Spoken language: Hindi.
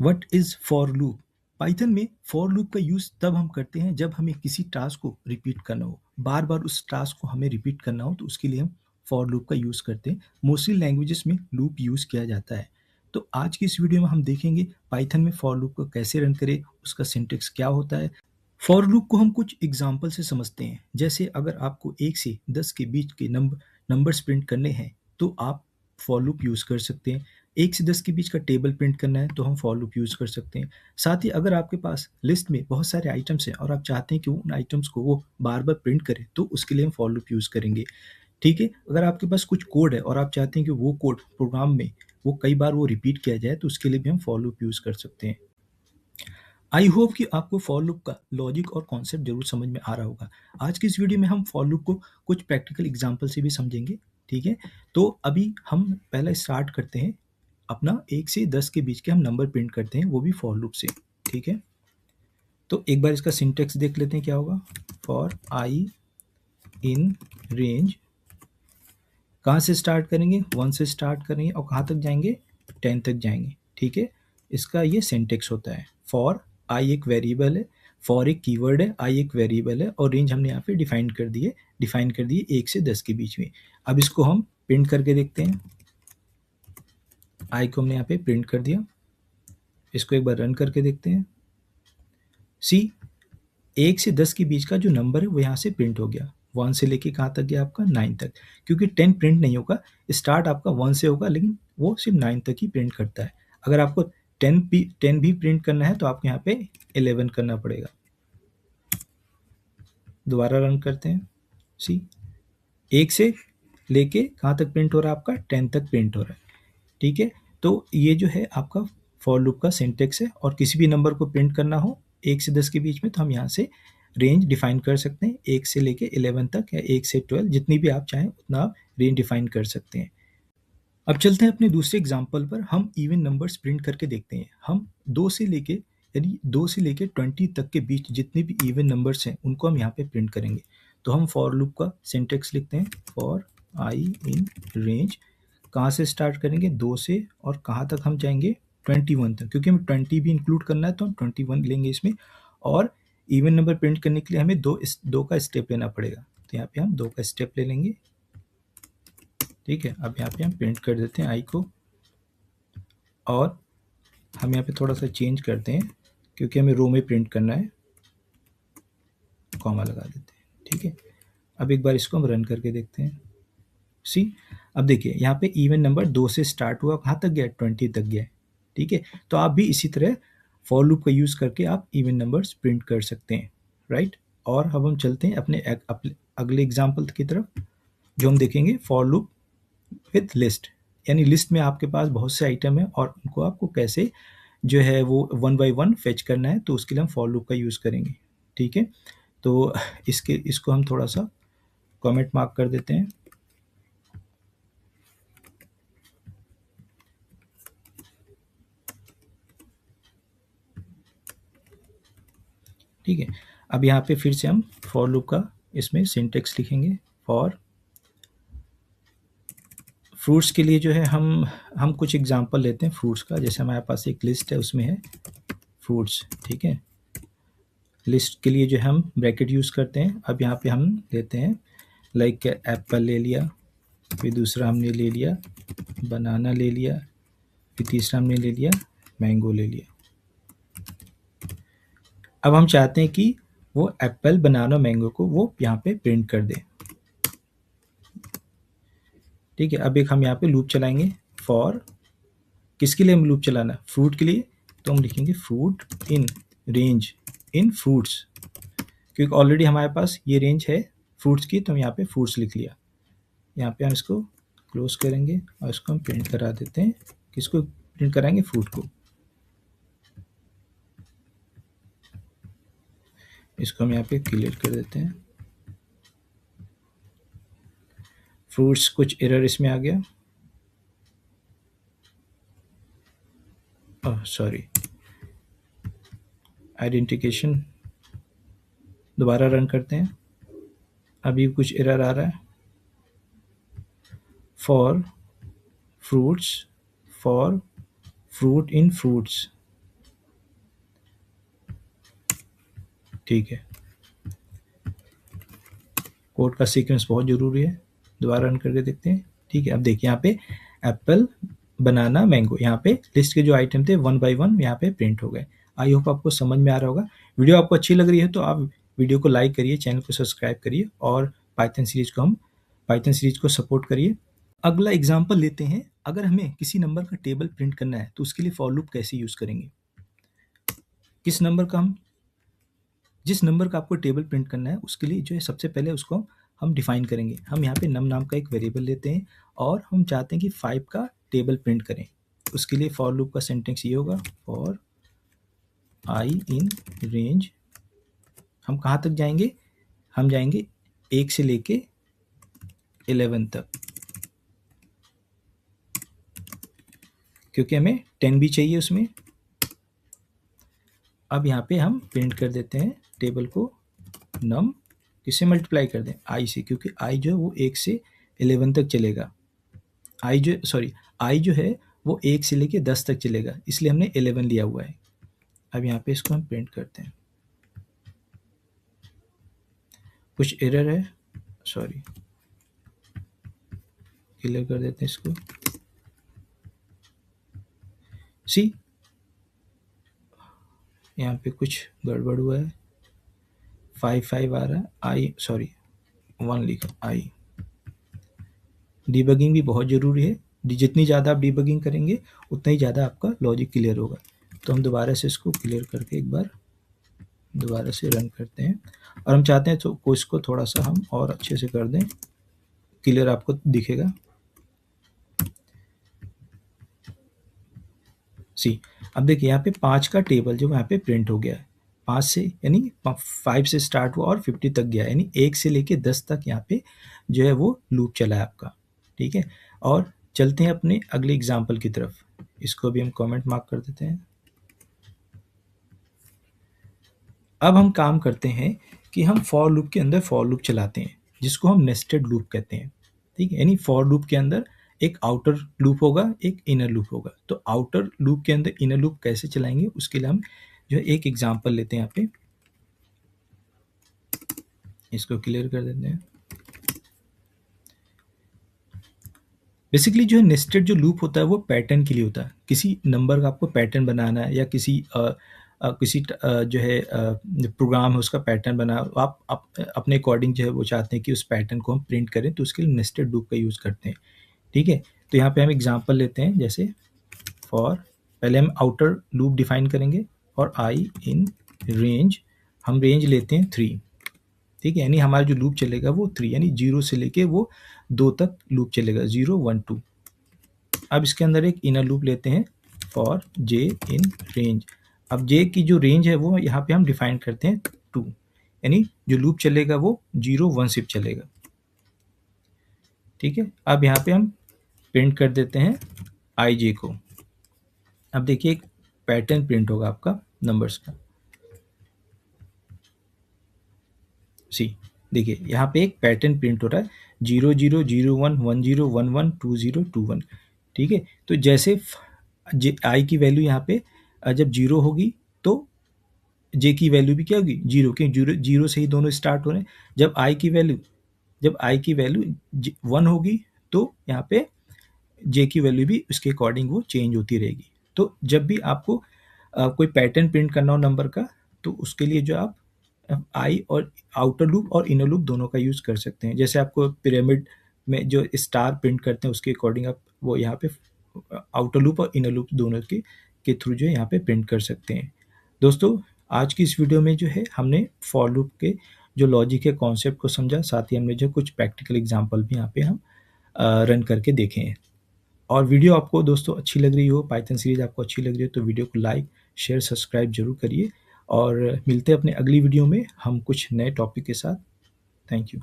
What is for loop? Python में फॉर लूप का यूज तब हम करते हैं जब हमें किसी टास्क को रिपीट करना हो, बार बार उस टास्क को हमें रिपीट करना हो, तो उसके लिए हम फॉर लूप का यूज करते हैं। मोस्टली लैंग्वेजेस में लूप यूज किया जाता है। तो आज की इस वीडियो में हम देखेंगे पाइथन में फॉर लूप को कैसे रन करें, उसका सिंटेक्स क्या होता है। फॉर लूप को हम कुछ एग्जाम्पल से समझते हैं। जैसे अगर आपको 1 से 10 के बीच के नंबर्स प्रिंट करने हैं तो आप फॉर लूप यूज़ कर सकते हैं। 1 से 10 के बीच का टेबल प्रिंट करना है तो हम फॉर लूप यूज़ कर सकते हैं। साथ ही अगर आपके पास लिस्ट में बहुत सारे आइटम्स हैं और आप चाहते हैं कि उन आइटम्स को वो बार बार प्रिंट करें तो उसके लिए हम फॉर लूप यूज़ करेंगे। ठीक है, अगर आपके पास कुछ कोड है और आप चाहते हैं कि वो कोड प्रोग्राम में वो कई बार वो रिपीट किया जाए तो उसके लिए भी हम फॉर लूप यूज़ कर सकते हैं। आई होप कि आपको फॉर लूप का लॉजिक और कॉन्सेप्ट जरूर समझ में आ रहा होगा। आज की इस वीडियो में हम फॉर लूप को कुछ प्रैक्टिकल एग्जांपल से भी समझेंगे। ठीक है, तो अभी हम पहले स्टार्ट करते हैं अपना 1 से 10 के बीच के हम नंबर प्रिंट करते हैं, वो भी फॉर लूप से। ठीक है, तो एक बार इसका सिंटेक्स देख लेते हैं क्या होगा। फॉर आई इन रेंज, कहाँ से स्टार्ट करेंगे, 1 से स्टार्ट करेंगे और कहाँ तक जाएंगे, 10 तक जाएंगे। ठीक है, इसका ये सिंटेक्स होता है। फॉर आई एक वेरिएबल है, फॉर एक कीवर्ड है, आई एक वेरिएबल है और रेंज हमने यहाँ पे डिफाइन कर दिए 1 से 10 के बीच में। अब इसको हम प्रिंट करके देखते हैं। आई को हमने यहाँ पे प्रिंट कर दिया, इसको एक बार रन करके देखते हैं। सी 1 से 10 के बीच का जो नंबर है वो यहाँ से प्रिंट हो गया। 1 से लेके कहाँ तक गया आपका, 9 तक। क्योंकि 10 प्रिंट नहीं होगा, स्टार्ट आपका 1 से होगा लेकिन वो सिर्फ 9 तक ही प्रिंट करता है। अगर आपको 10 भी प्रिंट करना है तो आपको यहाँ पे 11 करना पड़ेगा। दोबारा रन करते हैं। सी 1 से लेके कहाँ तक प्रिंट हो रहा है आपका, 10 तक प्रिंट हो रहा है। ठीक है, तो ये जो है आपका फॉर लूप का सिंटेक्स है। और किसी भी नंबर को प्रिंट करना हो 1 से 10 के बीच में तो हम यहाँ से रेंज डिफाइन कर सकते हैं, 1 से लेके 11 तक या 1 से 12, जितनी भी आप चाहें उतना आप रेंज डिफाइन कर सकते हैं। अब चलते हैं अपने दूसरे एग्जाम्पल पर। हम इवन नंबर्स प्रिंट करके देखते हैं। हम 2 से लेके 20 तक के बीच जितने भी इवन नंबर्स हैं उनको हम यहाँ पे प्रिंट करेंगे। तो हम फॉर लूप का सिंटेक्स लिखते हैं। फॉर आई इन रेंज, कहाँ से स्टार्ट करेंगे, 2 से, और कहाँ तक हम जाएंगे, 21 तक। क्योंकि हमें 20 भी इंक्लूड करना है तो हम 21 लेंगे इसमें। और इवन नंबर प्रिंट करने के लिए हमें दो का स्टेप लेना पड़ेगा, तो यहाँ पे हम 2 का स्टेप ले लेंगे। ठीक है, अब यहाँ पे हम प्रिंट कर देते हैं आई को, और हम यहाँ पे थोड़ा सा चेंज करते हैं क्योंकि हमें रो में प्रिंट करना है, कॉमा लगा देते हैं। ठीक है, अब एक बार इसको हम रन करके देखते हैं। सी, अब देखिए यहाँ पे इवन नंबर 2 से स्टार्ट हुआ, कहाँ तक गया, 20 तक गया। ठीक है, तो आप भी इसी तरह फॉर लूप का यूज़ करके आप इवन नंबर्स प्रिंट कर सकते हैं, राइट। और अब हम चलते हैं अपने अगले एग्जाम्पल की तरफ, जो हम देखेंगे फॉर लूप विथ लिस्ट। यानी लिस्ट में आपके पास बहुत से आइटम है और उनको आपको कैसे जो है वो 1 बाय 1 फेच करना है, तो उसके लिए हम फॉर लूप का यूज़ करेंगे। ठीक है, तो इसको हम थोड़ा सा कमेंट मार्क कर देते हैं। ठीक है, अब यहाँ पे फिर से हम फॉर लूप का इसमें सिंटेक्स लिखेंगे। फॉर फ्रूट्स के लिए जो है हम कुछ एग्जांपल लेते हैं फ्रूट्स का। जैसे हमारे पास एक लिस्ट है, उसमें है फ्रूट्स। ठीक है, लिस्ट के लिए जो है हम ब्रैकेट यूज़ करते हैं। अब यहाँ पे हम लेते हैं लाइक एप्पल ले लिया, फिर दूसरा हमने ले लिया बनाना ले लिया, फिर तीसरा हमने ले लिया मैंगो ले लिया। अब हम चाहते हैं कि वो एप्पल बनाना मैंगो को वो यहाँ पे प्रिंट कर दे। ठीक है, अब एक हम यहाँ पे लूप चलाएंगे। फॉर किसके लिए हम लूप चलाना, फ्रूट के लिए, तो हम लिखेंगे fruit in range in fruits, क्योंकि ऑलरेडी हमारे पास ये रेंज है फ्रूट्स की, तो हम यहाँ पे फ्रूट्स लिख लिया। यहाँ पे हम इसको क्लोज करेंगे और इसको हम प्रिंट करा देते हैं। किसको प्रिंट कराएंगे, फ्रूट को। इसको हम यहाँ पे क्लियर कर देते हैं। फ्रूट्स, कुछ एरर इसमें आ गया, सॉरी, आइडेंटिफिकेशन। दोबारा रन करते हैं, अभी कुछ एरर आ रहा है। For fruits, for fruit in fruits, ठीक है, कोड का सीक्वेंस बहुत ज़रूरी है, दोबारा रन करके देखते हैं। ठीक है, अब देखिए यहाँ पे एप्पल, बनाना, मैंगो, यहाँ पे लिस्ट के जो आइटम थे 1 बाय 1 यहाँ पे प्रिंट हो गए। आई होप आपको समझ में आ रहा होगा। वीडियो आपको अच्छी लग रही है तो आप वीडियो को लाइक करिए, चैनल को सब्सक्राइब करिए और पाइथन सीरीज को सपोर्ट करिए। अगला एग्जाम्पल लेते हैं। अगर हमें किसी नंबर का टेबल प्रिंट करना है तो उसके लिए फॉर लूप कैसे यूज़ करेंगे? किस नंबर का हम जिस नंबर का आपको टेबल प्रिंट करना है उसके लिए जो है सबसे पहले उसको हम डिफाइन करेंगे। हम यहाँ पे नम नाम का एक वेरिएबल लेते हैं और हम चाहते हैं कि 5 का टेबल प्रिंट करें। उसके लिए फॉर लूप का सेंटेंस ये होगा, फॉर आई इन रेंज, हम कहाँ तक जाएंगे? हम जाएंगे 1 से लेके 11 तक, क्योंकि हमें 10 भी चाहिए उसमें। अब यहाँ पे हम प्रिंट कर देते हैं टेबल को, नम किससे मल्टीप्लाई कर दें? आई से, क्योंकि आई जो है वो 1 से 11 तक चलेगा। आई जो है वो 1 से लेके 10 तक चलेगा, इसलिए हमने 11 लिया हुआ है। अब यहाँ पे इसको हम प्रिंट करते हैं। कुछ एरर है, सॉरी, क्लियर कर देते हैं इसको। सी, यहाँ पे कुछ गड़बड़ हुआ है, 5 आ रहा है, आई सॉरी 1 लिखा, आई। डिबगिंग भी बहुत ज़रूरी है, जितनी ज़्यादा आप डिबगिंग करेंगे उतना ही ज़्यादा आपका लॉजिक क्लियर होगा। तो हम दोबारा से इसको क्लियर करके एक बार दोबारा से रन करते हैं, और हम चाहते हैं तो इसको थोड़ा सा हम और अच्छे से कर दें, क्लियर आपको दिखेगा। सी, अब देखिए यहाँ पे 5 का टेबल जो यहाँ पे प्रिंट हो गया है, 5 से यानी 5 से स्टार्ट हुआ और 50 तक गया, यानी 1 से लेके 10 तक यहाँ पे जो है वो लूप चला है आपका। ठीक है, और चलते हैं अपने अगले एग्जाम्पल की तरफ। इसको भी हम कमेंट मार्क कर देते हैं। अब हम काम करते हैं कि हम फॉर लूप के अंदर फॉर लूप चलाते हैं, जिसको हम नेस्टेड लूप कहते हैं। ठीक है, यानी फॉर लूप के अंदर एक आउटर लूप होगा, एक इनर लूप होगा। तो आउटर लूप के अंदर इनर लूप कैसे चलाएंगे, उसके लिए हम जो है एक एग्जांपल लेते हैं। यहाँ पे इसको क्लियर कर देते हैं। बेसिकली जो है नेस्टेड जो लूप होता है वो पैटर्न के लिए होता है। किसी नंबर का आपको पैटर्न बनाना है, या किसी जो है प्रोग्राम है उसका पैटर्न बना, आप अपने अकॉर्डिंग जो है वो चाहते हैं कि उस पैटर्न को हम प्रिंट करें, तो उसके लिए नेस्टेड लूप का यूज़ करते हैं। ठीक है, तो यहाँ पे हम एग्जांपल लेते हैं, जैसे फॉर, पहले हम आउटर लूप डिफाइन करेंगे, और आई इन रेंज, हम रेंज लेते हैं 3। ठीक है, यानी हमारा जो लूप चलेगा वो 3, यानी 0 से लेके वो 2 तक लूप चलेगा, 0 1 2। अब इसके अंदर एक इनर लूप लेते हैं, फॉर जे इन रेंज। अब जे की जो रेंज है वो यहाँ पे हम डिफाइन करते हैं 2, यानी जो लूप चलेगा वो 0 1 सिर्फ चलेगा। ठीक है, अब यहाँ पे हम प्रिंट कर देते हैं आई जे को। अब देखिए एक पैटर्न प्रिंट होगा आपका नंबर्स का। सी, देखिए यहाँ पे एक पैटर्न प्रिंट हो रहा है, 0 0 0 1 1 0 1 1 2 0 2 1। ठीक है, तो जैसे आई की वैल्यू यहाँ पे जब 0 होगी तो जे की वैल्यू भी क्या होगी, 0, क्योंकि 0 से ही दोनों स्टार्ट हो रहे हैं। जब आई की वैल्यू 1 होगी तो यहाँ पे जे की वैल्यू भी उसके अकॉर्डिंग वो चेंज होती रहेगी। तो जब भी आपको कोई पैटर्न प्रिंट करना हो नंबर का, तो उसके लिए जो आप आई और आउटर लूप और इनर लूप दोनों का यूज़ कर सकते हैं। जैसे आपको पिरामिड में जो स्टार प्रिंट करते हैं उसके अकॉर्डिंग आप वो यहाँ पे आउटर लूप और इनर लूप दोनों के थ्रू जो है यहाँ पे प्रिंट कर सकते हैं। दोस्तों, आज की इस वीडियो में जो है हमने फॉर लूप के जो लॉजिक है कॉन्सेप्ट को समझा, साथ ही हमने जो कुछ प्रैक्टिकल एग्जाम्पल भी यहाँ पे हम रन करके देखे हैं। और वीडियो आपको दोस्तों अच्छी लग रही हो, पाइथन सीरीज आपको अच्छी लग रही हो, तो वीडियो को लाइक शेयर सब्सक्राइब जरूर करिए, और मिलते हैं अपने अगली वीडियो में हम कुछ नए टॉपिक के साथ। Thank you.